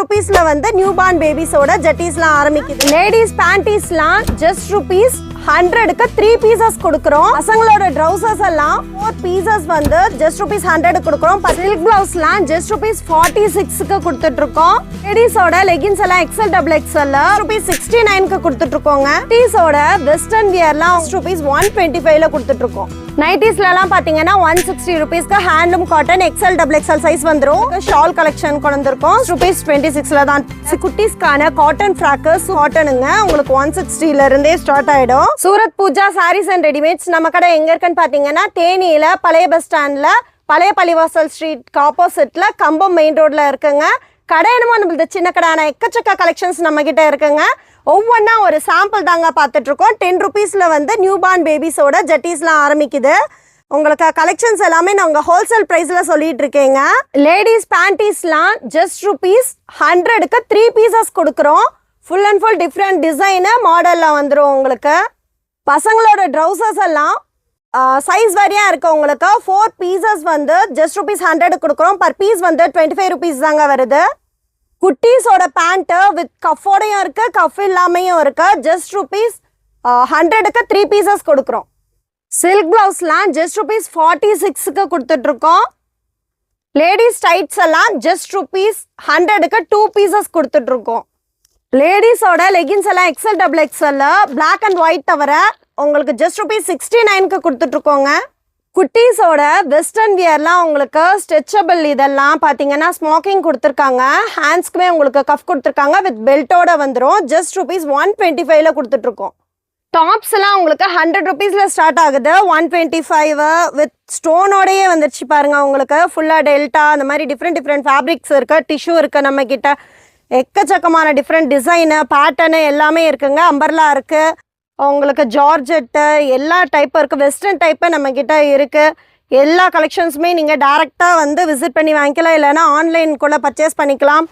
rupeesல வந்து new born பேபிஸோட ஜட்டிஸ்லாம் ஆரம்பிக்குது. Ladies பேண்டீஸ்லாம் just rupees 100க்கு 3 பீசஸ் கொடுக்குறோம். பசங்களோட ட்ரவுசர்ஸ் எல்லாம் 4 பீசஸ் வந்து ஜஸ்ட் rupees 100 கொடுக்குறோம். சில்க் பிளவுஸ்லாம் ஜஸ்ட் rupees 46க்கு கொடுத்துட்டு இருக்கோம். லேடிஸோட லெகின்ஸ் எல்லாம் XL XXL rupees 69க்கு கொடுத்துட்டு இருக்கோங்க. டீஸோட வெஸ்டர்ன் வியர்லாம் rupees 125ல கொடுத்துட்டு இருக்கோம். நைட்டிஸ்ல எல்லாம் பாத்தீங்கன்னா 160 rupeesக்கு handloom cotton XL XXL size வந்துரும். ஷால் கலெக்ஷன் கொண்டு வந்திருக்கோம் rupees 26ல தான். குட்டீஸ்க்கான காட்டன் ஃப்ராக்கர்ஸ் காட்டனுங்க உங்களுக்கு 160ல இருந்தே ஸ்டார்ட் ஆயிடும். சூரத் பூஜா சாரீஸ் அண்ட் ரெடிமேட்ஸ் நம்ம கடை எங்க இருக்குன்னு பாத்தீங்கன்னா தேனியில பழைய பஸ் ஸ்டாண்ட்ல பழைய பள்ளிவாசல் ஸ்ட்ரீட் ஆப்போசிட்ல கம்பம் மெயின் ரோட்ல இருக்குங்க. கடை என்னமோ நம்மளது சின்ன கடையான எக்கச்சக்க கலெக்ஷன்ஸ் நம்ம கிட்ட இருக்குங்க. ஒவ்வொன்றா ஒரு சாம்பிள் தாங்க பார்த்துட்டு இருக்கோம். 10 rupeesல வந்து நியூ பார்ன் பேபிஸோட ஜட்டிஸ்லாம் ஆரம்பிக்குது. உங்களுக்கு கலெக்ஷன்ஸ் எல்லாமே நாங்கள் ஹோல்சேல் ப்ரைஸ்ல சொல்லிட்டு இருக்கேங்க. லேடிஸ் பேண்டீஸ்லாம் ஜஸ்ட் rupees 100க்கு 3 பீசஸ் கொடுக்குறோம். Full and full different design மாடலில் வந்துடும் உங்களுக்கு. பசங்களோட ட்ரவுசர்ஸ் எல்லாம் சைஸ் வரையாக இருக்கு. உங்களுக்கு 4 பீசஸ் வந்து ஜஸ்ட் rupees 100 கொடுக்குறோம். பர் பீஸ் வந்து 25 rupees தாங்க வருது. குட்டீஸோட பேண்ட்டு வித் கஃபோடையும் இருக்கு, கஃப் இல்லாமையும் இருக்கு. ஜஸ்ட் rupees 100க்கு 3 பீசஸ் கொடுக்குறோம். சில்க் பிளவுஸ்லாம் ஜஸ்ட் rupees 46க்கு கொடுத்துட்டு இருக்கோம். லேடிஸ் டைட்ஸ் எல்லாம் ஜஸ்ட் rupees 100க்கு 2 பீசஸ் கொடுத்துட்டு இருக்கோம். லேடிஸோட லெகின்ஸ் எல்லாம் XL XXL black and white தவிர உங்களுக்கு ஜஸ்ட் rupees 69க்கு கொடுத்துட்டு இருக்கோங்க. குட்டீஸோட வெஸ்டர்ன் வியர்லாம் உங்களுக்கு ஸ்ட்ரெச்சபிள் இதெல்லாம் பார்த்தீங்கன்னா ஸ்மோக்கிங் கொடுத்துருக்காங்க. ஹேண்ட்ஸ்க்குமே உங்களுக்கு கஃப் கொடுத்துருக்காங்க வித் பெல்ட்டோட வந்துடும். ஜஸ்ட் rupees 125ல கொடுத்துட்ருக்கோம். டாப்ஸ்லாம் உங்களுக்கு 100 rupeesல ஸ்டார்ட் ஆகுது. 125 வித் ஸ்டோனோடையே வந்துருச்சு பாருங்க. உங்களுக்கு ஃபுல்லாக டெல்டா அந்த மாதிரி டிஃப்ரெண்ட் ஃபேப்ரிக்ஸ் இருக்கு, டிஷ்யூ இருக்கு நம்ம கிட்ட. எக்கச்சக்கமான டிஃப்ரெண்ட் டிசைனு பேட்டர்னு எல்லாமே இருக்குங்க. அம்பர்லா இருக்கு, உங்களுக்கு ஜார்ஜெட்டு எல்லா டைப்பும் இருக்குது. வெஸ்டர்ன் டைப்பு நம்மக்கிட்ட இருக்குது. எல்லா கலெக்ஷன்ஸுமே நீங்கள் டேரெக்டாக வந்து விசிட் பண்ணி வாங்கிக்கலாம், இல்லைனா ஆன்லைனுக்குள்ளே பர்ச்சேஸ் பண்ணிக்கலாம்.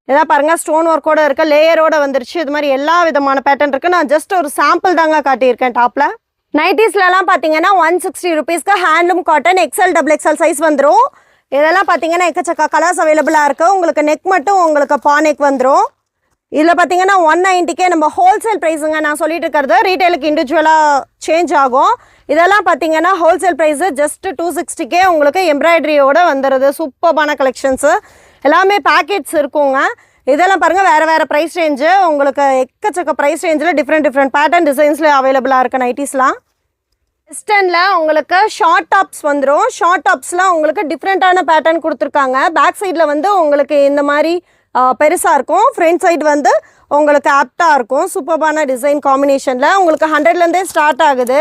எதாவது பாருங்கள் ஸ்டோன் ஒர்க்கோட இருக்குது, லேயரோடு வந்துருச்சு. இது மாதிரி எல்லா விதமான பேட்டர்ன் இருக்குது. நான் ஜஸ்ட் ஒரு சாம்பிள் தாங்க காட்டியிருக்கேன் டாப்பில். நைட்டிஸ்லலாம் பார்த்தீங்கன்னா 160 rupeesக்கு handloom cotton XL XXL size வந்துடும். இதெல்லாம் பார்த்தீங்கன்னா எக்கச்சக்க கலர்ஸ் அவைலபிளாக இருக்குது. உங்களுக்கு நெக் மட்டும் உங்களுக்கு பானெக் வந்துடும். இதில் பார்த்தீங்கன்னா 190க்கே நம்ம ஹோல்சேல் ப்ரைஸுங்க நான் சொல்லிட்டு இருக்கிறது. ரீட்டைலுக்கு இண்டிவிஜுவலாக சேஞ்ச் ஆகும். இதெல்லாம் பார்த்தீங்கன்னா ஹோல்சேல் ப்ரைஸு ஜஸ்ட் 260க்கே உங்களுக்கு எம்ப்ராய்டரியோட வந்துடுது. சூப்பர்பான கலெக்ஷன்ஸு எல்லாமே பேக்கெட்ஸ் இருக்குங்க. இதெல்லாம் பாருங்கள் வேறு ப்ரைஸ் ரேஞ்சு. உங்களுக்கு எக்கச்சக்க ப்ரைஸ் ரேஞ்சில் டிஃப்ரெண்ட் பேட்டர்ன் டிசைன்ஸில் அவைலபிளாக இருக்குது நைட்டிஸ்லாம். வெஸ்டர்னில் உங்களுக்கு ஷார்ட் டாப்ஸ் வந்துடும். ஷார்ட் டாப்ஸில் உங்களுக்கு டிஃப்ரெண்ட்டான பேட்டர்ன் கொடுத்துருக்காங்க. பேக் சைடில் வந்து உங்களுக்கு இந்த மாதிரி பெருசாக இருக்கும். ஃப்ரண்ட் சைடு வந்து உங்களுக்கு ஆப்டாக இருக்கும். சூப்பர்பான டிசைன் காம்பினேஷனில் உங்களுக்கு 100லேருந்தே ஸ்டார்ட் ஆகுது.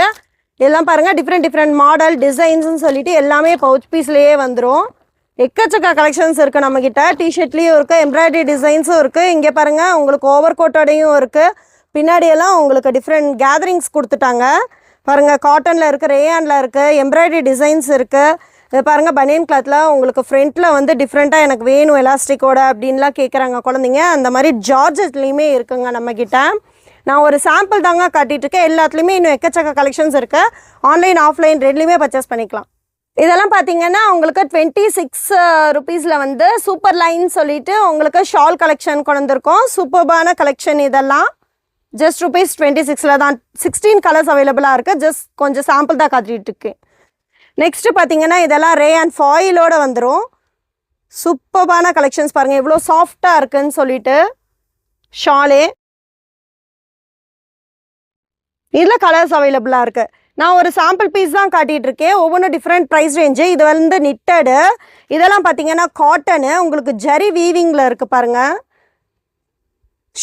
இதெல்லாம் பாருங்கள் டிஃப்ரெண்ட் மாடல் டிசைன்ஸ்னு சொல்லிட்டு எல்லாமே பவுச் பீஸ்லேயே வந்துடும். எக்கச்சக்க கலெக்ஷன்ஸ் இருக்குது நம்மக்கிட்ட. டிஷர்ட்லேயும் இருக்குது, எம்ப்ராய்டரி டிசைன்ஸும் இருக்குது. இங்கே பாருங்கள் உங்களுக்கு ஓவர் கோட்டோடையும் இருக்குது. பின்னாடியெல்லாம் உங்களுக்கு டிஃப்ரெண்ட் கேதரிங்ஸ் கொடுத்துட்டாங்க பாருங்கள். காட்டனில் இருக்குது, ரேயானில் இருக்குது, எம்ப்ராய்டரி டிசைன்ஸ் இருக்குது. இது பாருங்கள் பனியன் கிளாத்தில் உங்களுக்கு ஃப்ரண்ட்டில் வந்து டிஃப்ரெண்ட்டாக எனக்கு வேணும் எலாஸ்டிக்கோட அப்படின்லாம் கேட்குறாங்க குழந்தைங்க. அந்த மாதிரி ஜார்ஜெட்லேயுமே இருக்குங்க நம்மக்கிட்ட. நான் ஒரு சாம்பிள் தாங்க காட்டிகிட்ருக்கேன். எல்லாத்துலேயுமே இன்னும் எக்கச்சக்க கலெக்ஷன்ஸ் இருக்குது. ஆன்லைன் ஆஃப்லைன் ரெண்டுலேயுமே பர்ச்சேஸ் பண்ணிக்கலாம். இதெல்லாம் பார்த்தீங்கன்னா உங்களுக்கு 26 rupeesல வந்து சூப்பர் லைன் சொல்லிட்டு உங்களுக்கு ஷால் கலெக்ஷன் கொண்டு வந்திருக்கோம். சூப்பர்பான கலெக்ஷன் இதெல்லாம் ஜஸ்ட் rupees 26ல தான். 16 கலர்ஸ் அவைலபிளாக இருக்குது. ஜஸ்ட் கொஞ்சம் சாம்பிள் தான் காட்டிகிட்ருக்கேன். நெக்ஸ்ட்டு பார்த்தீங்கன்னா இதெல்லாம் ரேயான் ஃபாயிலோடு வந்துடும். சூப்பர்பான கலெக்ஷன்ஸ் பாருங்கள் எவ்வளோ சாஃப்டாக இருக்குன்னு சொல்லிட்டு. ஷாலே இதில் கலர்ஸ் அவைலபிளாக இருக்குது. நான் ஒரு சாம்பிள் பீஸ் தான் காட்டிகிட்டு இருக்கேன். ஒவ்வொன்றும் டிஃப்ரெண்ட் ப்ரைஸ் ரேஞ்சு. இது வந்து நிட்டடு. இதெல்லாம் பார்த்தீங்கன்னா காட்டனு உங்களுக்கு ஜரி வீவிங்கில் இருக்குது பாருங்கள்.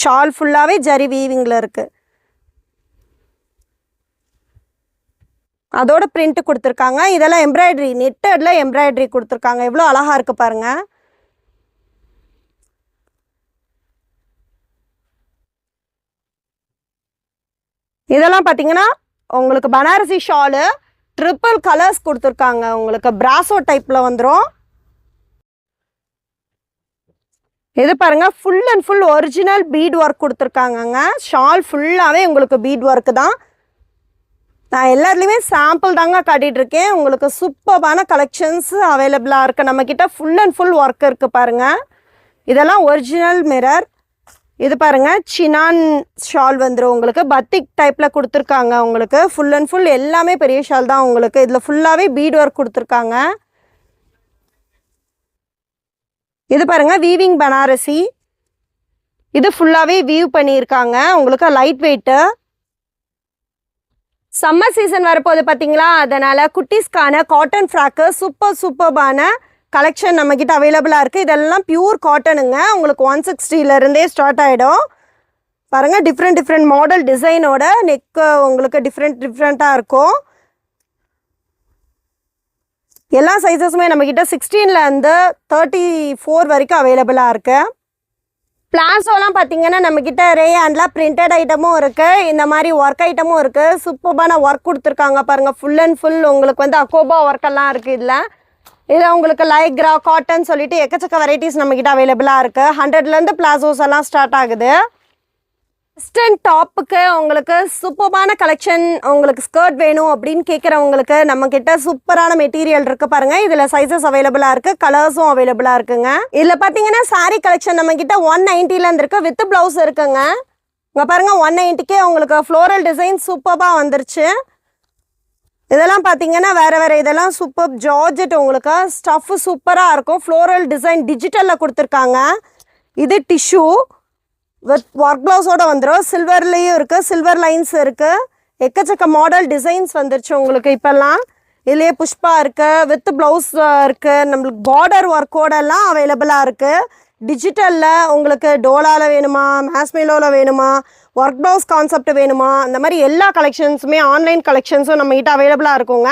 ஷால் ஃபுல்லாகவே ஜரி வீவிங்கில் இருக்குது. அதோட பிரிண்ட் கொடுத்துருக்காங்க. இதெல்லாம் எம்ப்ராய்டரி நெட்டடில் எம்ப்ராய்டரி கொடுத்துருக்காங்க. எவ்வளோ அழகாக இருக்குது பாருங்கள். இதெல்லாம் பார்த்தீங்கன்னா உங்களுக்கு பனாரசி ஷாலு ட்ரிபிள் கலர்ஸ் கொடுத்துருக்காங்க. உங்களுக்கு பிராசோ டைப்பில் வந்துடும். இது பாருங்கள் full and full original bead work கொடுத்துருக்காங்கங்க. ஷால் ஃபுல்லாகவே உங்களுக்கு பீட் ஒர்க்கு தான். நான் எல்லாத்துலேயுமே சாம்பிள் தாங்க காட்டிகிட்டு இருக்கேன். உங்களுக்கு சூப்பர்பான கலெக்ஷன்ஸ் அவைலபிளாக இருக்குது நம்மக்கிட்ட. ஃபுல் அண்ட் ஃபுல் ஒர்க் இருக்குது பாருங்கள். இதெல்லாம் ஒரிஜினல் மிரர். இது பாருங்க சினான் ஷால் வந்துடும் உங்களுக்கு. பத்திக் டைப்பில் கொடுத்துருக்காங்க உங்களுக்கு. ஃபுல் அண்ட் ஃபுல் எல்லாமே பெரிய ஷால் தான் உங்களுக்கு. இதில் ஃபுல்லாகவே பீட் ஒர்க் கொடுத்துருக்காங்க. இது பாருங்க வீவிங் பனாரசி. இது ஃபுல்லாகவே வீவ் பண்ணியிருக்காங்க உங்களுக்கு. Light weight. சம்மர் சீசன் வரப்போகுது பார்த்தீங்களா, அதனால் குட்டீஸ்க்கான காட்டன் ஃப்ராக்கு சூப்பர்பான கலெக்ஷன் நம்மக்கிட்ட அவைலபிளாக இருக்குது. இதெல்லாம் பியூர் காட்டனுங்க. உங்களுக்கு 160 ஸ்டார்ட் ஆகிடும். பாருங்கள் டிஃப்ரெண்ட் மாடல் டிசைனோட நெக்கு உங்களுக்கு டிஃப்ரெண்ட்டாக இருக்கும். எல்லா சைஸஸுமே நம்மக்கிட்ட 16 34 வரைக்கும் அவைலபிளாக இருக்குது. பிளாசோலாம் பார்த்தீங்கன்னா நம்மக்கிட்ட ரேயாண்டில் பிரிண்டட் ஐட்டமும் இருக்குது, இந்த மாதிரி ஒர்க் ஐட்டமும் இருக்குது. சூப்பர்பான ஒர்க் கொடுத்துருக்காங்க பாருங்கள். ஃபுல் அண்ட் ஃபுல் உங்களுக்கு வந்து அக்கோபா ஒர்க்கெல்லாம் இருக்குது. இதில் உங்களுக்கு லைக்ரா காட்டன் சொல்லிட்டு எக்கச்சக்க வெரைட்டிஸ் நம்மக்கிட்ட அவைலபிளாக இருக்குது. 100 பிளாசோஸ் எல்லாம் ஸ்டார்ட் ஆகுது. வெஸ்டர்ன் டாப்புக்கு உங்களுக்கு சூப்பர்பான கலெக்ஷன். உங்களுக்கு ஸ்கர்ட் வேணும் அப்படின்னு கேட்குறவங்களுக்கு நம்மக்கிட்ட சூப்பரான மெட்டீரியல் இருக்குது பாருங்கள். இதில் சைஸஸ் அவைலபிளாக இருக்குது, கலர்ஸும் அவைலபிளாக இருக்குங்க. இதில் பார்த்தீங்கன்னா சாரீ கலெக்ஷன் நம்மக்கிட்ட 190 இருக்குது. வித் ப்ளவுஸ் இருக்குங்க. இங்கே பாருங்கள் 190க்கே உங்களுக்கு ஃப்ளோரல் டிசைன் சூப்பராக வந்துருச்சு. இதெல்லாம் பார்த்தீங்கன்னா வேறு இதெல்லாம் சூப்பர் ஜார்ஜெட். உங்களுக்கு ஸ்டஃப் சூப்பராக இருக்கும். ஃப்ளோரல் டிசைன் டிஜிட்டலில் கொடுத்துருக்காங்க. இது டிஷ்யூ வித் ஒர்க் ப்ளவுஸோடு வந்துடும். சில்வர்லேயும் இருக்குது, சில்வர் லைன்ஸ் இருக்குது. எக்கச்சக்க மாடல் டிசைன்ஸ் வந்துருச்சு உங்களுக்கு இப்போல்லாம். இதுலேயே புஷ்பா இருக்குது, வித் ப்ளவுஸ் இருக்குது. நம்மளுக்கு பார்டர் ஒர்க்கோடெல்லாம் அவைலபிளாக இருக்குது. டிஜிட்டலில் உங்களுக்கு டோலாவில் வேணுமா, மேஸ்மேலோவில் வேணுமா, ஒர்க் ப்ளவுஸ் கான்செப்ட் வேணுமா, அந்த மாதிரி எல்லா கலெக்ஷன்ஸுமே ஆன்லைன் கலெக்ஷன்ஸும் நம்மகிட்ட அவைலபிளாக இருக்குங்க.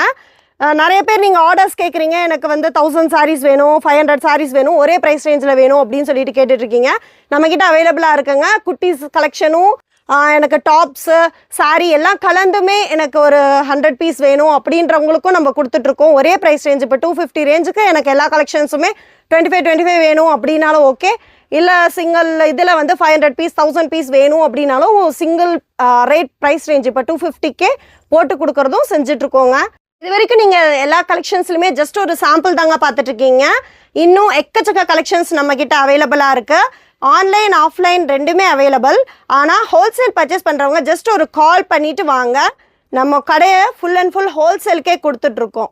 நிறைய பேர் நீங்கள் ஆர்டர்ஸ் கேட்குறீங்க, எனக்கு வந்து 1000 சாரீஸ் வேணும், 500 சாரீஸ் வேணும், ஒரே ப்ரைஸ் ரேஞ்சில் வேணும் அப்படின்னு சொல்லிட்டு கேட்டுட்ருக்கீங்க. நம்மக்கிட்ட அவைலபிளாக இருக்குங்க. குட்டீஸ் கலெக்ஷனும் எனக்கு டாப்ஸு சாரீ எல்லாம் கலந்துமே எனக்கு ஒரு 100 பீஸ் வேணும் அப்படின்றவங்களுக்கும் நம்ம கொடுத்துட்ருக்கோம். ஒரே ப்ரைஸ் ரேஞ்ச். இப்போ 250 ரேஞ்சுக்கு எனக்கு எல்லா கலெக்ஷன்ஸுமே 25 வேணும் அப்படின்னாலும் ஓகே. இல்லை சிங்கிள் இதில் வந்து 500 பீஸ் 1000 பீஸ் வேணும் அப்படின்னாலும் சிங்கிள் ரேட் ப்ரைஸ் ரேஞ்ச் இப்போ 250க்கே போட்டு கொடுக்குறதும் செஞ்சிட்ருக்கோங்க. இது வரைக்கும் நீங்கள் எல்லா கலெக்ஷன்ஸ்லையுமே ஜஸ்ட் ஒரு சாம்பிள் தாங்க பார்த்துட்ருக்கீங்க. இன்னும் எக்கச்சக்க கலெக்ஷன்ஸ் நம்மக்கிட்ட அவைலபிளாக இருக்குது. ஆன்லைன் ஆஃப்லைன் ரெண்டுமே அவைலபிள். ஆனால் ஹோல்சேல் பர்ச்சேஸ் பண்ணுறவங்க ஜஸ்ட் ஒரு கால் பண்ணிவிட்டு வாங்க. நம்ம கடையை ஃபுல் அண்ட் ஃபுல் ஹோல்சேலுக்கே கொடுத்துட்ருக்கோம்.